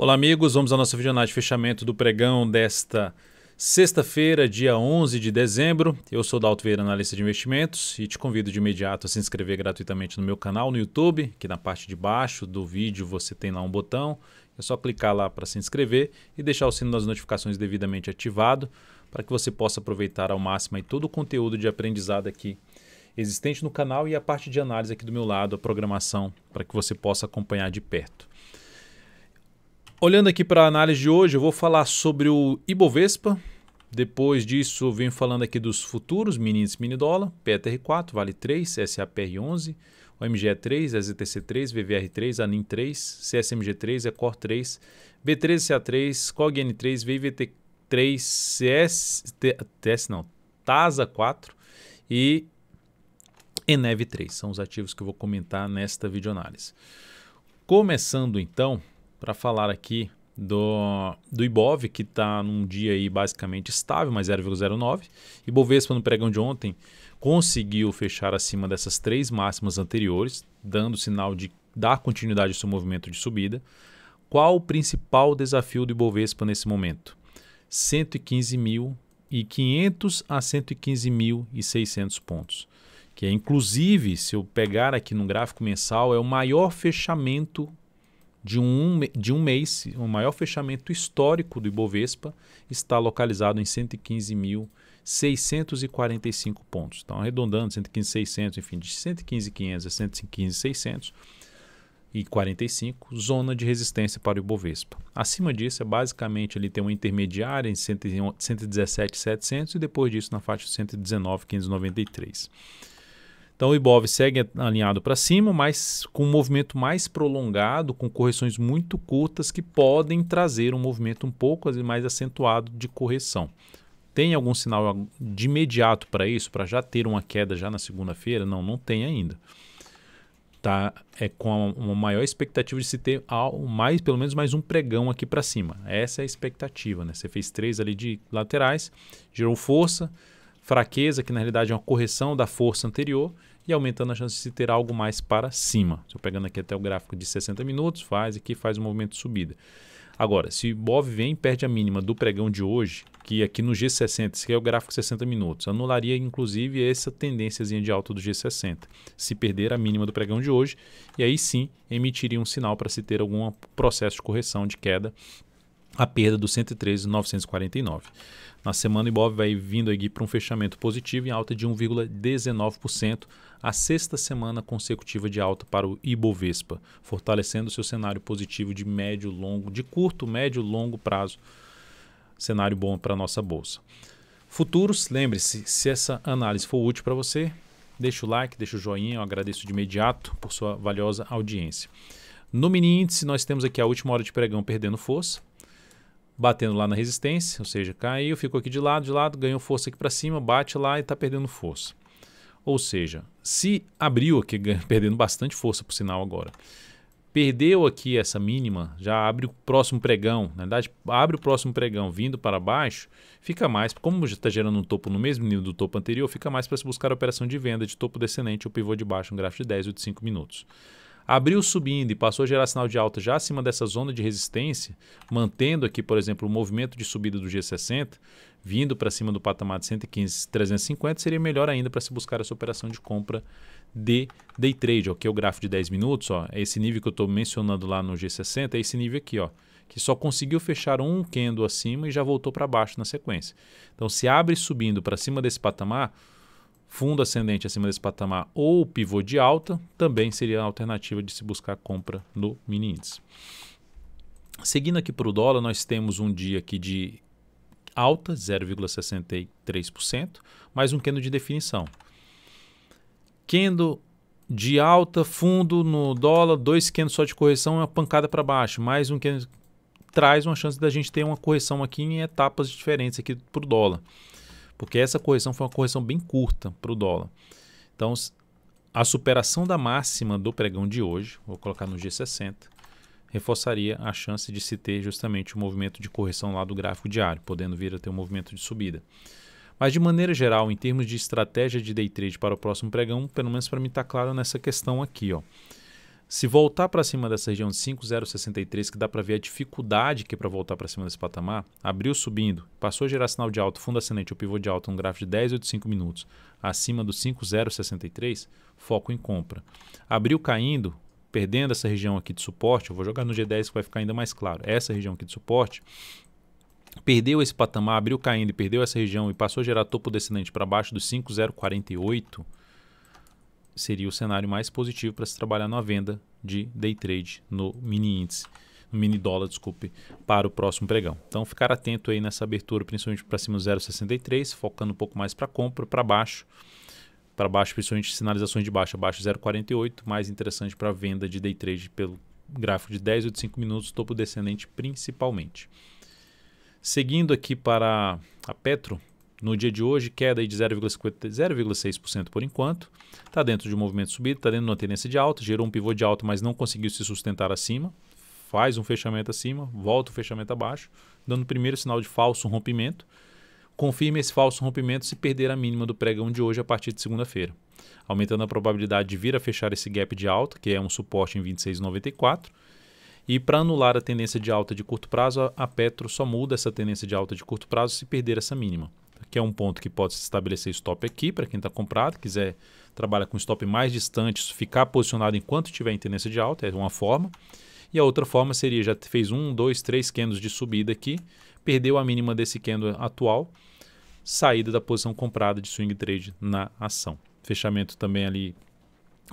Olá amigos, vamos à nossa videoanálise de fechamento do pregão desta sexta-feira, dia 11 de dezembro. Eu sou Dalto Vieira, analista de investimentos, e te convido de imediato a se inscrever gratuitamente no meu canal no YouTube, que na parte de baixo do vídeo você tem lá um botão. É só clicar lá para se inscrever e deixar o sino das notificações devidamente ativado para que você possa aproveitar ao máximo aí todo o conteúdo de aprendizado aqui existente no canal e a parte de análise aqui do meu lado, a programação, para que você possa acompanhar de perto. Olhando aqui para a análise de hoje, eu vou falar sobre o Ibovespa. Depois disso, eu venho falando aqui dos futuros, mini índice, mini dólar, PTR4, Vale 3, CSAPR11, OMGE 3, SZTC 3, VVR 3, ANIM 3, CSMG 3, ECOR 3, B13CA3, COGN 3, VIVT 3, TASA 4 e ENEV 3. São os ativos que eu vou comentar nesta videoanálise. Começando então, para falar aqui do Ibov, que está num dia aí basicamente estável, mais 0,09. Ibovespa no pregão de ontem conseguiu fechar acima dessas três máximas anteriores, dando sinal de dar continuidade ao seu movimento de subida. Qual o principal desafio do Ibovespa nesse momento? 115.500 a 115.600 pontos. Que é, inclusive, se eu pegar aqui no gráfico mensal, é o maior fechamento de um mês, o maior fechamento histórico do Ibovespa está localizado em 115.645 pontos. Então, arredondando, 115.600, enfim, de 115.500 a 115.645, zona de resistência para o Ibovespa. Acima disso, basicamente, ele tem uma intermediária em 117.700 e depois disso na faixa de 119.593. Então o Ibov segue alinhado para cima, mas com um movimento mais prolongado, com correções muito curtas que podem trazer um movimento um pouco mais acentuado de correção. Tem algum sinal de imediato para isso, para já ter uma queda já na segunda-feira? Não, não tem ainda. Tá, é com uma maior expectativa de se ter pelo menos mais um pregão aqui para cima. Essa é a expectativa, né? Você fez 3 ali de laterais, gerou força, fraqueza, que na realidade é uma correção da força anterior, e aumentando a chance de se ter algo mais para cima. Estou pegando aqui até o gráfico de 60 minutos, faz um movimento de subida. Agora, se o Ibov vem e perde a mínima do pregão de hoje, que aqui no G60, esse aqui é o gráfico de 60 minutos, anularia inclusive essa tendênciazinha de alta do G60, se perder a mínima do pregão de hoje, e aí sim emitiria um sinal para se ter algum processo de correção de queda, a perda dos 113.949. Na semana, o Ibov vai vindo aqui para um fechamento positivo em alta de 1,19%, a sexta semana consecutiva de alta para o Ibovespa, fortalecendo seu cenário positivo de curto, médio, longo prazo, cenário bom para a nossa bolsa. Futuros, lembre-se, se essa análise for útil para você, deixa o like, deixa o joinha, eu agradeço de imediato por sua valiosa audiência. No mini índice, nós temos aqui a última hora de pregão perdendo força, batendo lá na resistência, ou seja, caiu, ficou aqui de lado, ganhou força aqui para cima, bate lá e está perdendo força. Ou seja, se abriu aqui, perdendo bastante força por sinal agora, perdeu aqui essa mínima, já abre o próximo pregão, na verdade abre o próximo pregão vindo para baixo, fica mais, como já está gerando um topo no mesmo nível do topo anterior, fica mais para se buscar a operação de venda de topo descendente ou pivô de baixo, um gráfico de 10 ou de 5 minutos. Abriu subindo e passou a gerar sinal de alta já acima dessa zona de resistência, mantendo aqui, por exemplo, o movimento de subida do G60, vindo para cima do patamar de 115.350, seria melhor ainda para se buscar essa operação de compra de day trade, que é o gráfico de 10 minutos, é esse nível que eu estou mencionando lá no G60, é esse nível aqui, que só conseguiu fechar um candle acima e já voltou para baixo na sequência. Então, se abre subindo para cima desse patamar, fundo ascendente acima desse patamar ou pivô de alta, também seria a alternativa de se buscar compra no mini índice. Seguindo aqui para o dólar, nós temos um dia aqui de alta, 0,63%, mais um candle de definição. Candle de alta, fundo no dólar, 2 candles só de correção, uma pancada para baixo, mais um candle traz uma chance da gente ter uma correção aqui em etapas diferentes aqui para o dólar. Porque essa correção foi uma correção bem curta para o dólar. Então, a superação da máxima do pregão de hoje, vou colocar no G60, reforçaria a chance de se ter justamente o movimento de correção lá do gráfico diário, podendo vir a ter um movimento de subida. Mas de maneira geral, em termos de estratégia de day trade para o próximo pregão, pelo menos para mim está claro nessa questão aqui. Se voltar para cima dessa região de 5,063, que dá para ver a dificuldade que é para voltar para cima desse patamar, abriu subindo, passou a gerar sinal de alta, fundo ascendente ou pivô de alta, um gráfico de 10 ou de 5 minutos, acima do 5,063, foco em compra. Abriu caindo, perdendo essa região aqui de suporte, eu vou jogar no G10 que vai ficar ainda mais claro, essa região aqui de suporte, perdeu esse patamar, abriu caindo e perdeu essa região e passou a gerar topo descendente para baixo dos 5,048, seria o cenário mais positivo para se trabalhar na venda de day trade no mini índice, no mini dólar, desculpe, para o próximo pregão. Então ficar atento aí nessa abertura, principalmente para cima do 0,63, focando um pouco mais para compra, para baixo principalmente sinalizações de baixa, abaixo 0,48, mais interessante para venda de day trade pelo gráfico de 10 ou de 5 minutos, topo descendente principalmente. Seguindo aqui para a Petro, no dia de hoje, queda aí de 0,6% por enquanto. Está dentro de um movimento subido, está dentro de uma tendência de alta, gerou um pivô de alta, mas não conseguiu se sustentar acima. Faz um fechamento acima, volta o fechamento abaixo, dando o primeiro sinal de falso rompimento. Confirme esse falso rompimento se perder a mínima do pregão de hoje a partir de segunda-feira, aumentando a probabilidade de vir a fechar esse gap de alta, que é um suporte em 26,94. E para anular a tendência de alta de curto prazo, a Petro só muda essa tendência de alta de curto prazo se perder essa mínima. Que é um ponto que pode se estabelecer stop aqui para quem está comprado, quiser trabalhar com stop mais distante, ficar posicionado enquanto estiver em tendência de alta, é uma forma. E a outra forma seria, já fez 1, 2, 3 candles de subida aqui, perdeu a mínima desse candle atual, saída da posição comprada de swing trade na ação. Fechamento também ali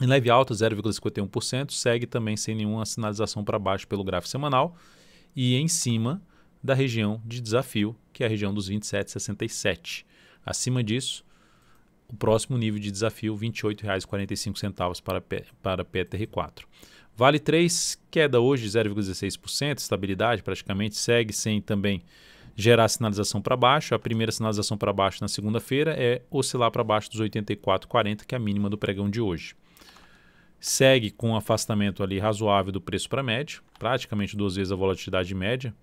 em leve alta, 0,51%, segue também sem nenhuma sinalização para baixo pelo gráfico semanal e em cima da região de desafio, que é a região dos 27,67. Acima disso, o próximo nível de desafio, R$ 28,45 para PTR4. Vale 3, queda hoje 0,16%, estabilidade praticamente, segue sem também gerar sinalização para baixo. A primeira sinalização para baixo na segunda-feira é oscilar para baixo dos 84,40, que é a mínima do pregão de hoje. Segue com um afastamento ali razoável do preço para médio, praticamente 2 vezes a volatilidade média,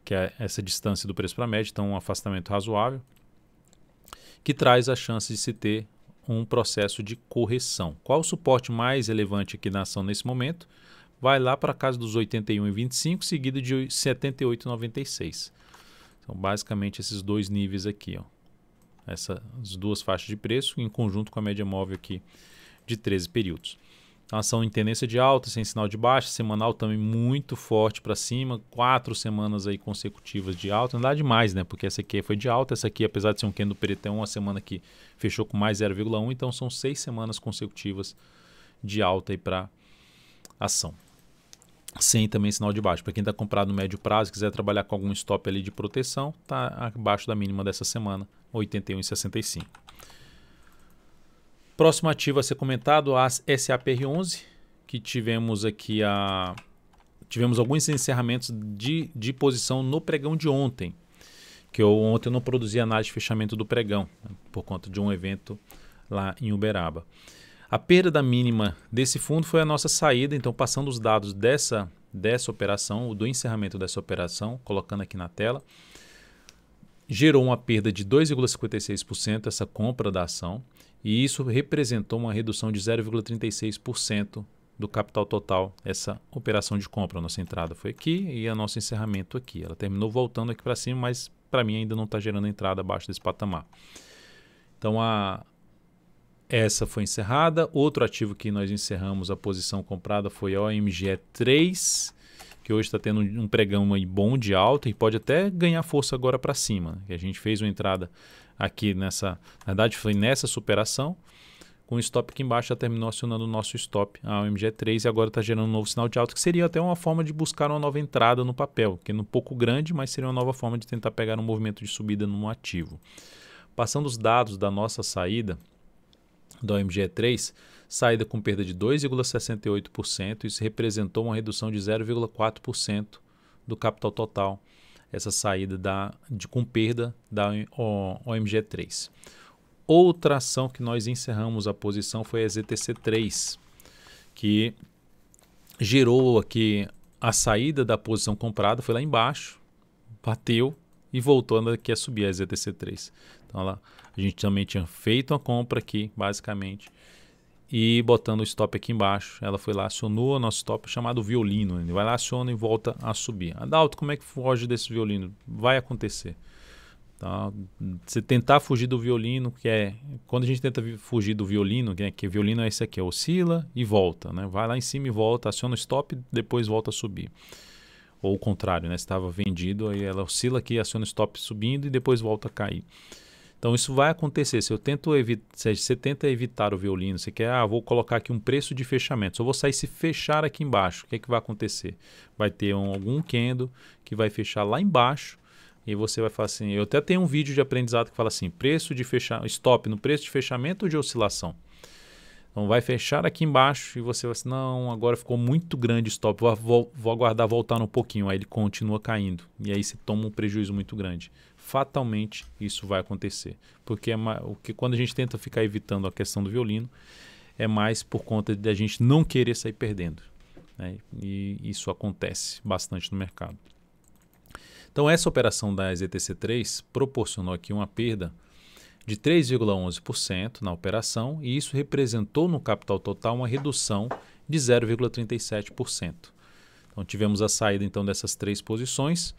que é essa distância do preço para média, então um afastamento razoável, que traz a chance de se ter um processo de correção. Qual o suporte mais relevante aqui na ação nesse momento? Vai lá para a casa dos 81,25, seguido de 78,96. Então, basicamente, esses dois níveis aqui, ó. Essas duas faixas de preço, em conjunto com a média móvel aqui de 13 períodos. Então, ação em tendência de alta, sem sinal de baixa, semanal também muito forte para cima, 4 semanas aí consecutivas de alta, não dá demais, né? Porque essa aqui foi de alta, essa aqui, apesar de ser um candle preto, é uma semana que fechou com mais 0,1, então são 6 semanas consecutivas de alta aí para ação. Sem também sinal de baixa. Para quem está comprado no médio prazo, quiser trabalhar com algum stop ali de proteção, está abaixo da mínima dessa semana, 81,65. Próximo ativo a ser comentado, a SAPR11, que tivemos aqui tivemos alguns encerramentos de posição no pregão de ontem, que ontem eu não produzi análise de fechamento do pregão, né, por conta de um evento lá em Uberaba. A perda da mínima desse fundo foi a nossa saída, então passando os dados dessa operação, do encerramento dessa operação, colocando aqui na tela, gerou uma perda de 2,56% essa compra da ação, e isso representou uma redução de 0,36% do capital total, essa operação de compra. A nossa entrada foi aqui e o nosso encerramento aqui. Ela terminou voltando aqui para cima, mas para mim ainda não está gerando entrada abaixo desse patamar. Então essa foi encerrada. Outro ativo que nós encerramos a posição comprada foi a OMGE3, que hoje está tendo um pregão aí bom de alta e pode até ganhar força agora para cima, né? Que a gente fez uma entrada aqui na verdade foi nessa superação, com o stop aqui embaixo já terminou acionando o nosso stop, a OMGE3, e agora está gerando um novo sinal de alta, que seria até uma forma de buscar uma nova entrada no papel, que é um pouco grande, mas seria uma nova forma de tentar pegar um movimento de subida no ativo. Passando os dados da nossa saída, da OMGE3, saída com perda de 2,68%, isso representou uma redução de 0,4% do capital total, essa saída com perda da OMGE3. Outra ação que nós encerramos a posição foi a ZTC3, que gerou aqui a saída da posição comprada, foi lá embaixo, bateu e voltou aqui a subir a ZTC3. Então a gente também tinha feito uma compra aqui, basicamente, e botando o stop aqui embaixo. Ela foi lá, acionou o nosso stop chamado violino. Ele vai lá, aciona e volta a subir. Adalto, como é que foge desse violino? Vai acontecer. Tá? Você tentar fugir do violino, que é... Quando a gente tenta fugir do violino, que violino é esse aqui, oscila e volta. Né? Vai lá em cima e volta, aciona o stop, depois volta a subir. Ou o contrário, né? Estava vendido, aí ela oscila aqui, aciona o stop subindo e depois volta a cair. Então isso vai acontecer. Se você tenta evitar o violino, você quer, vou colocar aqui um preço de fechamento, só vou sair se fechar aqui embaixo, o que é que vai acontecer? Vai ter algum candle que vai fechar lá embaixo e você vai falar assim, eu até tenho um vídeo de aprendizado que fala assim, preço de stop no preço de fechamento ou de oscilação? Então vai fechar aqui embaixo e você vai assim, não, agora ficou muito grande o stop, vou aguardar voltar um pouquinho, aí ele continua caindo e aí você toma um prejuízo muito grande. Fatalmente isso vai acontecer, porque quando a gente tenta ficar evitando a questão do violino, é mais por conta de a gente não querer sair perdendo, né? E isso acontece bastante no mercado. Então essa operação da EZTC3 proporcionou aqui uma perda de 3,11% na operação e isso representou no capital total uma redução de 0,37%. Então tivemos a saída então dessas três posições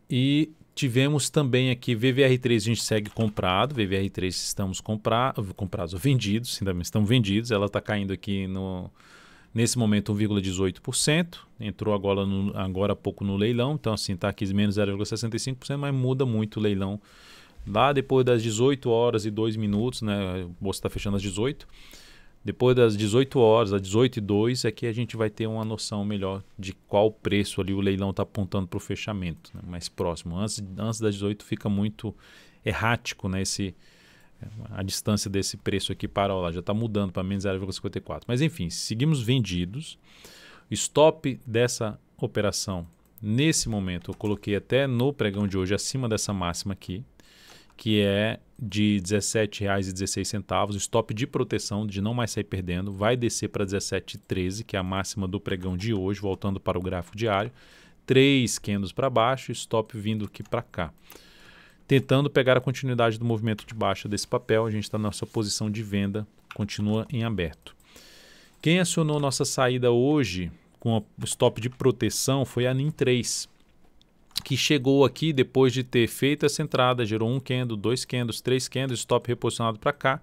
e tivemos também aqui VVR3, a gente segue comprado, VVR3 estamos comprados, vendidos, ainda estão vendidos, ela está caindo aqui nesse momento 1,18%, entrou agora há pouco no leilão, então assim está aqui menos 0,65%, mas muda muito o leilão. Lá depois das 18 horas e 2 minutos, né, o bolsa está fechando às 18, depois das 18 horas, às 18 e 2, é que a gente vai ter uma noção melhor de qual preço ali o leilão está apontando para o fechamento, né, mais próximo. Antes das 18 fica muito errático, né, a distância desse preço aqui para lá, já está mudando para menos 0,54. Mas enfim, seguimos vendidos. Stop dessa operação, nesse momento, eu coloquei até no pregão de hoje acima dessa máxima aqui, que é de R$ 17,16, o stop de proteção, de não mais sair perdendo, vai descer para 17,13, que é a máxima do pregão de hoje, voltando para o gráfico diário, 3 candles para baixo, stop vindo aqui para cá. Tentando pegar a continuidade do movimento de baixa desse papel, a gente está na nossa posição de venda, continua em aberto. Quem acionou nossa saída hoje com o stop de proteção foi a NIM3, que chegou aqui depois de ter feito essa entrada, gerou um candle, 2 candles, 3 candles, stop reposicionado para cá.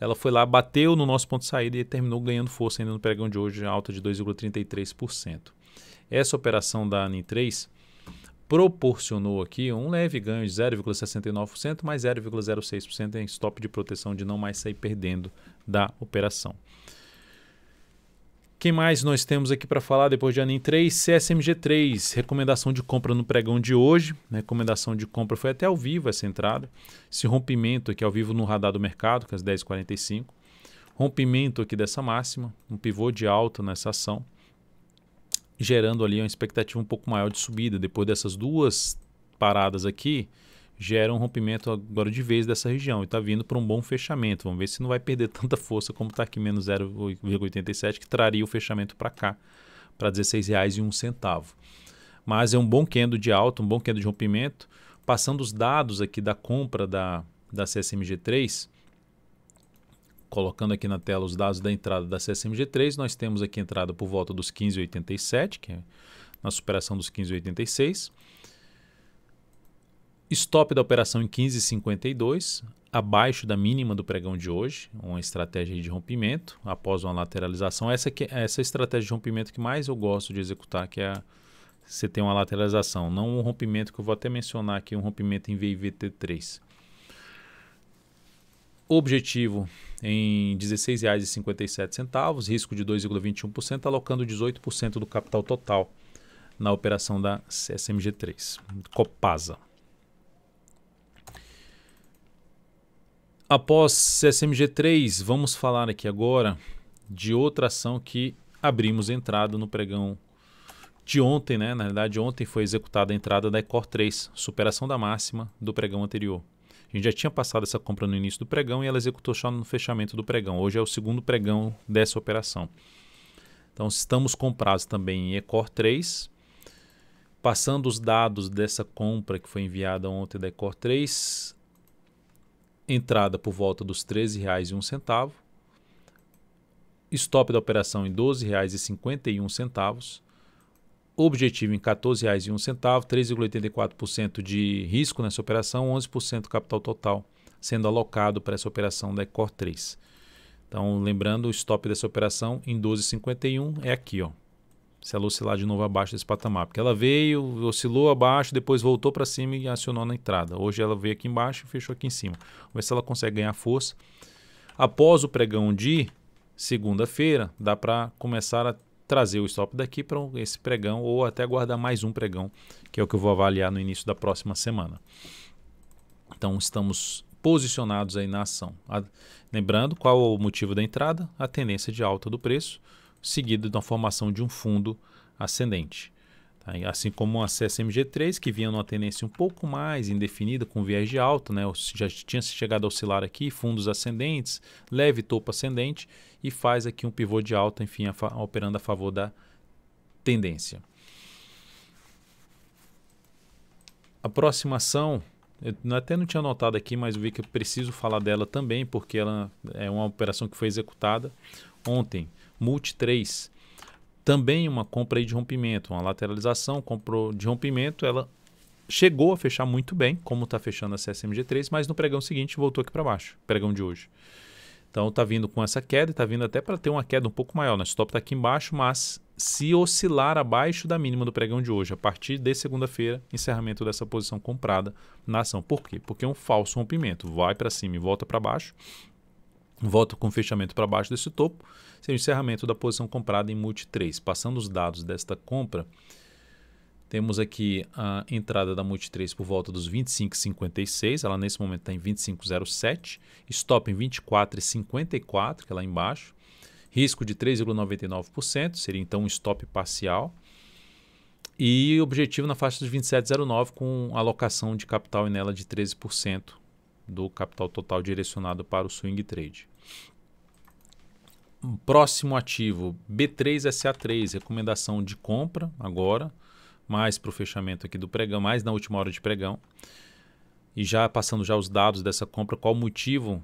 Ela foi lá, bateu no nosso ponto de saída e terminou ganhando força ainda no pregão de hoje, alta de 2,33%. Essa operação da NIM3 proporcionou aqui um leve ganho de 0,69%, mais 0,06% em stop de proteção de não mais sair perdendo da operação. Quem mais nós temos aqui para falar depois de NIM3? CSMG3, recomendação de compra no pregão de hoje. Recomendação de compra foi até ao vivo essa entrada. Esse rompimento aqui ao vivo no radar do mercado, que é às 10h45. Rompimento aqui dessa máxima, um pivô de alta nessa ação, gerando ali uma expectativa um pouco maior de subida. Depois dessas duas paradas aqui, gera um rompimento agora de vez dessa região e está vindo para um bom fechamento. Vamos ver se não vai perder tanta força como está aqui, menos 0,87, que traria o fechamento para cá, para R$ 16,01. Mas é um bom candle de alta, um bom candle de rompimento. Passando os dados aqui da compra da CSMG3, colocando aqui na tela os dados da entrada da CSMG3, nós temos aqui entrada por volta dos 15,87, que é na superação dos 15,86. Stop da operação em 15,52, abaixo da mínima do pregão de hoje, uma estratégia de rompimento após uma lateralização. Essa estratégia de rompimento que mais eu gosto de executar, que é você ter uma lateralização, não um rompimento que eu vou até mencionar aqui, um rompimento em VIVT3. Objetivo em R$ 16,57, risco de 2,21%, alocando 18% do capital total na operação da CSMG3, Copasa. Após CSMG3, vamos falar aqui agora de outra ação que abrimos entrada no pregão de ontem, né? Na verdade, ontem foi executada a entrada da Ecor 3, superação da máxima do pregão anterior. A gente já tinha passado essa compra no início do pregão e ela executou só no fechamento do pregão. Hoje é o segundo pregão dessa operação. Então, estamos comprados também em Ecor 3. Passando os dados dessa compra que foi enviada ontem da Ecor 3, entrada por volta dos R$ 13,01. Stop da operação em R$ 12,51. Objetivo em R$ 14,01, 3,84% de risco nessa operação, 11% capital total sendo alocado para essa operação da Ecor 3. Então, lembrando, o stop dessa operação em 12,51 é aqui, ó. Se ela oscilar de novo abaixo desse patamar, porque ela veio, oscilou abaixo, depois voltou para cima e acionou na entrada. Hoje ela veio aqui embaixo e fechou aqui em cima. Vamos ver se ela consegue ganhar força. Após o pregão de segunda-feira, dá para começar a trazer o stop daqui para esse pregão ou até guardar mais um pregão, que é o que eu vou avaliar no início da próxima semana. Então, estamos posicionados aí na ação. Lembrando, qual o motivo da entrada? A tendência de alta do preço, seguido da formação de um fundo ascendente. Tá? Assim como a CSMG3, que vinha numa tendência um pouco mais indefinida, com viés de alta, né? Já tinha chegado a oscilar aqui, fundos ascendentes, leve topo ascendente, e faz aqui um pivô de alta, enfim, operando a favor da tendência. A próxima ação, eu até não tinha notado aqui, mas eu vi que eu preciso falar dela também, porque ela é uma operação que foi executada ontem. Multi 3, também uma compra aí de rompimento, uma lateralização, comprou de rompimento, ela chegou a fechar muito bem, como está fechando a CSMG3, mas no pregão seguinte voltou aqui para baixo, pregão de hoje. Então está vindo com essa queda, está vindo até para ter uma queda um pouco maior, né? O stop está aqui embaixo, mas se oscilar abaixo da mínima do pregão de hoje, a partir de segunda-feira, encerramento dessa posição comprada na ação. Por quê? Porque é um falso rompimento, vai para cima e volta para baixo, volta com fechamento para baixo desse topo, seria o encerramento da posição comprada em Multi 3. Passando os dados desta compra, temos aqui a entrada da Multi 3 por volta dos 25,56, ela nesse momento está em 25,07, stop em 24,54, que é lá embaixo, risco de 3,99%, seria então um stop parcial, e objetivo na faixa dos 27,09 com alocação de capital nela de 13% do capital total direcionado para o swing trade. Próximo ativo, B3SA3, recomendação de compra agora, mais para o fechamento aqui do pregão, mais na última hora de pregão. E já passando já os dados dessa compra, qual o motivo,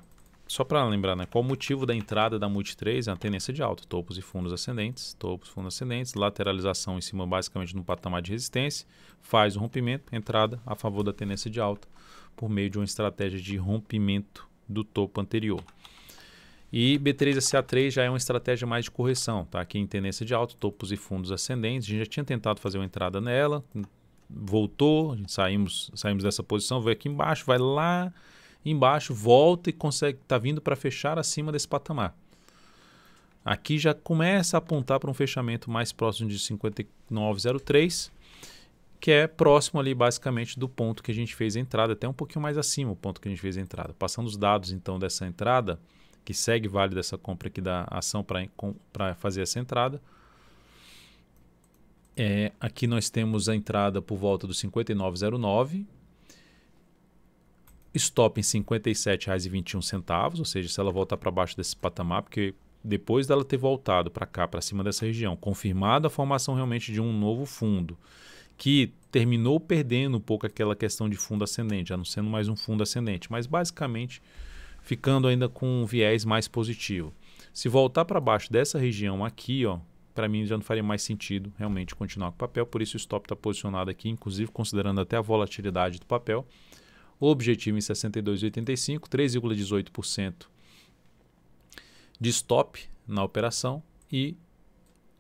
só para lembrar, né? Qual o motivo da entrada da Multi 3? É uma tendência de alta, topos e fundos ascendentes, lateralização em cima basicamente no patamar de resistência, faz o rompimento, entrada a favor da tendência de alta, por meio de uma estratégia de rompimento do topo anterior. E B3SA3 já é uma estratégia mais de correção, tá? Aqui em tendência de alta, topos e fundos ascendentes. A gente já tinha tentado fazer uma entrada nela, voltou, a gente saímos dessa posição, veio aqui embaixo, vai lá embaixo, volta e consegue, tá vindo para fechar acima desse patamar. Aqui já começa a apontar para um fechamento mais próximo de 59,03, que é próximo ali basicamente do ponto que a gente fez a entrada, até um pouquinho mais acima do ponto que a gente fez a entrada. Passando os dados então dessa entrada, que segue válida essa compra aqui da ação para fazer essa entrada. Aqui nós temos a entrada por volta dos 59,09, stop em R$ 57,21, ou seja, se ela voltar para baixo desse patamar, porque depois dela ter voltado para cá, para cima dessa região, confirmada a formação realmente de um novo fundo, que terminou perdendo um pouco aquela questão de fundo ascendente, já não sendo mais um fundo ascendente, mas basicamente ficando ainda com um viés mais positivo. Se voltar para baixo dessa região aqui, ó, para mim já não faria mais sentido realmente continuar com o papel, por isso o stop está posicionado aqui, inclusive considerando até a volatilidade do papel. O objetivo em 62,85, 3,18% de stop na operação e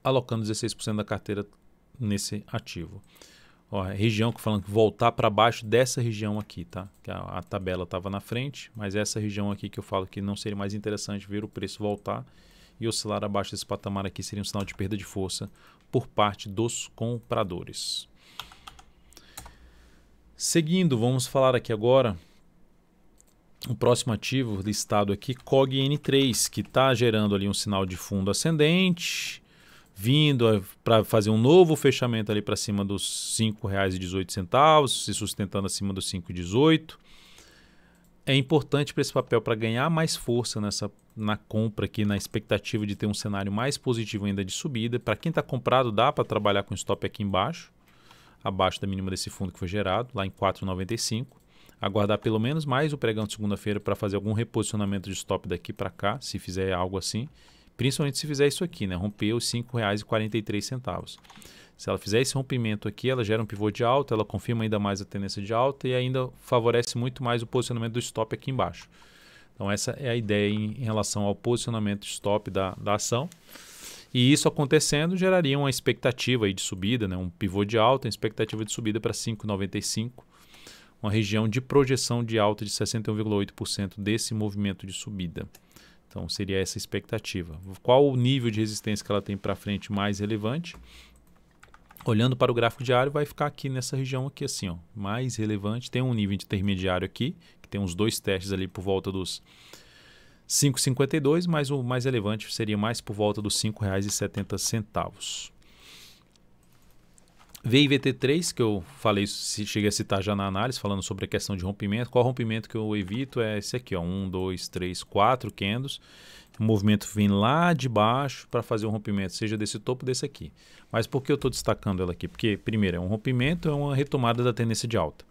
alocando 16% da carteira nesse ativo. Ó, a região que falando que voltar para baixo dessa região aqui, tá? Que a tabela estava na frente, mas essa região aqui que eu falo que não seria mais interessante ver o preço voltar e oscilar abaixo desse patamar aqui seria um sinal de perda de força por parte dos compradores. Seguindo, vamos falar aqui agora o próximo ativo listado aqui, COG-N3, que está gerando ali um sinal de fundo ascendente, vindo para fazer um novo fechamento ali para cima dos R$ 5,18, se sustentando acima dos 5,18. É importante para esse papel para ganhar mais força na compra aqui, na expectativa de ter um cenário mais positivo ainda de subida. Para quem está comprado, dá para trabalhar com stop aqui embaixo, abaixo da mínima desse fundo que foi gerado, lá em 4,95. Aguardar pelo menos mais o pregão de segunda-feira para fazer algum reposicionamento de stop daqui para cá, se fizer algo assim, principalmente se fizer isso aqui, né? Romper os R$ 5,43. Se ela fizer esse rompimento aqui, ela gera um pivô de alta, ela confirma ainda mais a tendência de alta e ainda favorece muito mais o posicionamento do stop aqui embaixo. Então essa é a ideia em relação ao posicionamento stop da ação. E isso acontecendo geraria uma expectativa aí de subida, né? Um pivô de alta, uma expectativa de subida para 5,95, uma região de projeção de alta de 61,8% desse movimento de subida. Então seria essa expectativa. Qual o nível de resistência que ela tem para frente mais relevante? Olhando para o gráfico diário, vai ficar aqui nessa região aqui assim, ó, mais relevante. Tem um nível intermediário aqui, que tem uns 2 testes ali por volta dos 5,52, mas o mais relevante seria mais por volta dos R$ 5,70. VIVT3, que eu falei, cheguei a citar já na análise, falando sobre a questão de rompimento. Qual rompimento que eu evito é esse aqui, ó, 1, 2, 3, 4 candles. O movimento vem lá de baixo para fazer um rompimento, seja desse topo ou desse aqui. Mas por que eu estou destacando ela aqui? Porque, primeiro, é um rompimento, é uma retomada da tendência de alta.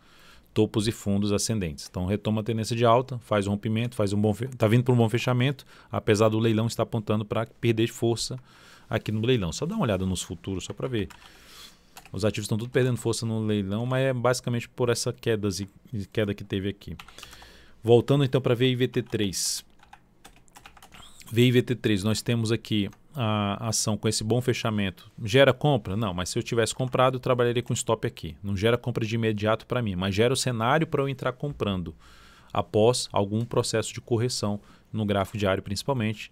Topos e fundos ascendentes. Então, retoma a tendência de alta, faz um rompimento, está vindo para um bom fechamento, apesar do leilão estar apontando para perder força aqui no leilão. Só dá uma olhada nos futuros, só para ver. Os ativos estão tudo perdendo força no leilão, mas é basicamente por essa queda que teve aqui. Voltando então para VIVT3. VIVT3, nós temos aqui a ação com esse bom fechamento. Gera compra? Não, mas se eu tivesse comprado, eu trabalharia com stop aqui. Não gera compra de imediato para mim, mas gera o cenário para eu entrar comprando após algum processo de correção no gráfico diário principalmente.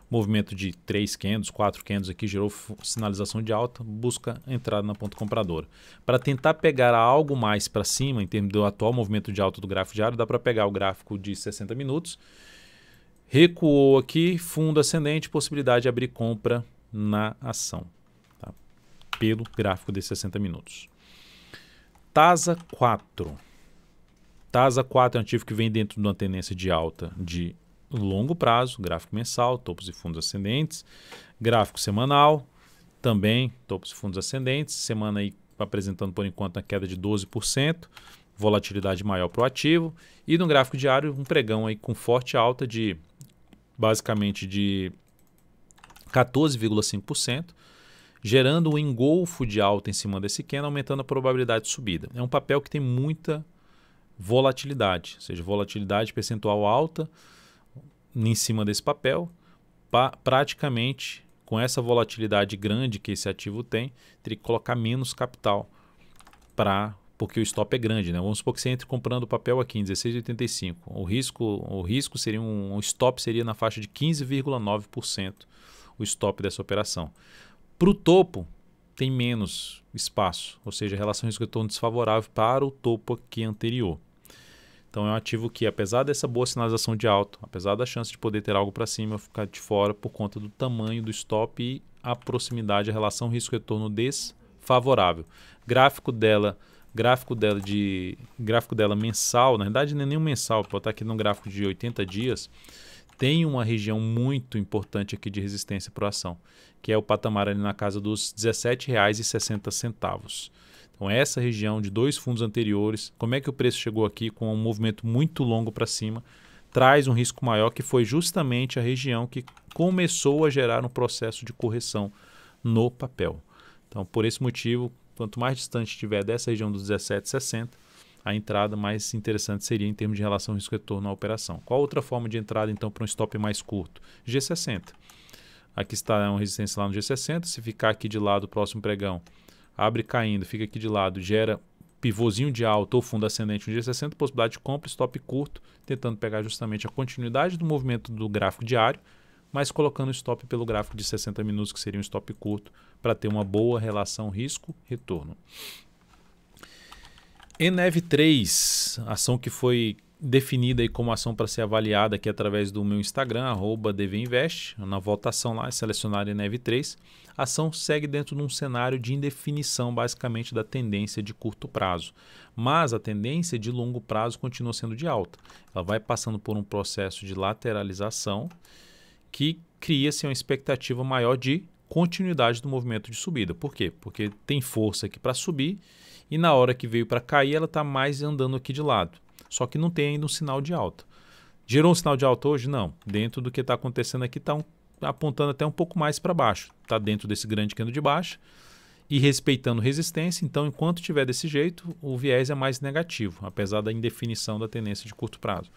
Movimento de 3 candles, 4 candles aqui gerou sinalização de alta, busca entrada na ponta compradora. Para tentar pegar algo mais para cima, em termos do atual movimento de alta do gráfico diário, dá para pegar o gráfico de 60 minutos, recuou aqui, fundo ascendente, possibilidade de abrir compra na ação, tá? Pelo gráfico de 60 minutos. TASA 4. TASA 4 é um ativo que vem dentro de uma tendência de alta de longo prazo, gráfico mensal, topos e fundos ascendentes, gráfico semanal, também topos e fundos ascendentes, semana aí apresentando por enquanto a queda de 12%, volatilidade maior para o ativo, e no gráfico diário um pregão aí com forte alta de basicamente de 14,5%, gerando um engolfo de alta em cima desse candle, aumentando a probabilidade de subida. É um papel que tem muita volatilidade, ou seja, volatilidade percentual alta em cima desse papel. Praticamente, com essa volatilidade grande que esse ativo tem, teria que colocar menos capital porque o stop é grande, né? Vamos supor que você entre comprando o papel aqui em 16,85. O risco seria um stop seria na faixa de 15,9% o stop dessa operação. Para o topo, tem menos espaço, ou seja, a relação risco-retorno desfavorável para o topo aqui anterior. Então é um ativo que, apesar dessa boa sinalização de alta, apesar da chance de poder ter algo para cima, ficar de fora por conta do tamanho do stop e a proximidade, a relação risco-retorno desfavorável. Gráfico dela mensal, na verdade não é nenhum mensal, vou botar aqui num gráfico de 80 dias, tem uma região muito importante aqui de resistência para a ação, que é o patamar ali na casa dos R$ 17,60. Então essa região de 2 fundos anteriores, como é que o preço chegou aqui com um movimento muito longo para cima, traz um risco maior, que foi justamente a região que começou a gerar um processo de correção no papel. Então por esse motivo, quanto mais distante estiver dessa região dos 17,60, a entrada mais interessante seria em termos de relação risco-retorno à operação. Qual outra forma de entrada então para um stop mais curto? G60. Aqui está uma resistência lá no G60, se ficar aqui de lado o próximo pregão, abre caindo, fica aqui de lado, gera pivôzinho de alta ou fundo ascendente no G60, possibilidade de compra, stop curto, tentando pegar justamente a continuidade do movimento do gráfico diário, mas colocando o stop pelo gráfico de 60 minutos, que seria um stop curto, para ter uma boa relação risco-retorno. ENEV3, ação que foi definida aí como ação para ser avaliada aqui através do meu Instagram, @dvinvest, na votação lá, selecionar ENEV3. A ação segue dentro de um cenário de indefinição, basicamente, da tendência de curto prazo. Mas a tendência de longo prazo continua sendo de alta. Ela vai passando por um processo de lateralização que cria-se uma expectativa maior de continuidade do movimento de subida. Por quê? Porque tem força aqui para subir e na hora que veio para cair, ela está mais andando aqui de lado. Só que não tem ainda um sinal de alta. Gerou um sinal de alta hoje? Não. Dentro do que está acontecendo aqui está apontando até um pouco mais para baixo. Está dentro desse grande candle de baixa e respeitando resistência. Então, enquanto tiver desse jeito, o viés é mais negativo, apesar da indefinição da tendência de curto prazo.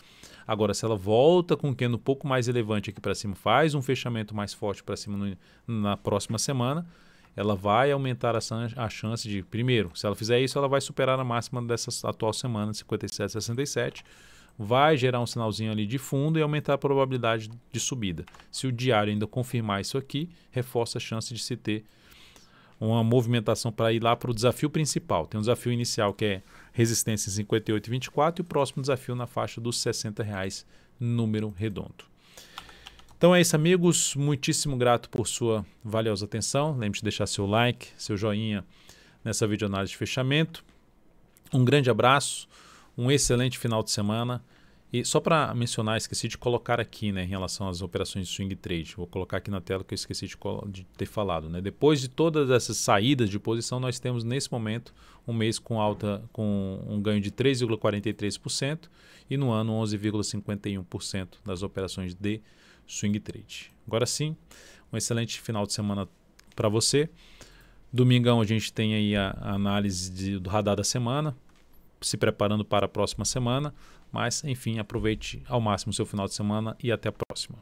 Agora, se ela volta com um candle um pouco mais relevante aqui para cima, faz um fechamento mais forte para cima na próxima semana, ela vai aumentar a chance de, primeiro, se ela fizer isso, ela vai superar a máxima dessa atual semana, 57,67, vai gerar um sinalzinho ali de fundo e aumentar a probabilidade de subida. Se o diário ainda confirmar isso aqui, reforça a chance de se ter uma movimentação para ir lá para o desafio principal. Tem um desafio inicial que é resistência em 58,24 e o próximo desafio na faixa dos R$60, número redondo. Então é isso, amigos. Muitíssimo grato por sua valiosa atenção. Lembre-se de deixar seu like, seu joinha nessa videoanálise de fechamento. Um grande abraço, um excelente final de semana. E só para mencionar, esqueci de colocar aqui, né, em relação às operações de swing trade. Vou colocar aqui na tela que eu esqueci de ter falado, né? Depois de todas essas saídas de posição, nós temos nesse momento um mês com um ganho de 3,43% e no ano 11,51% das operações de swing trade. Agora sim, um excelente final de semana para você. Domingão a gente tem aí a análise do radar da semana, se preparando para a próxima semana. Mas, enfim, aproveite ao máximo o seu final de semana e até a próxima.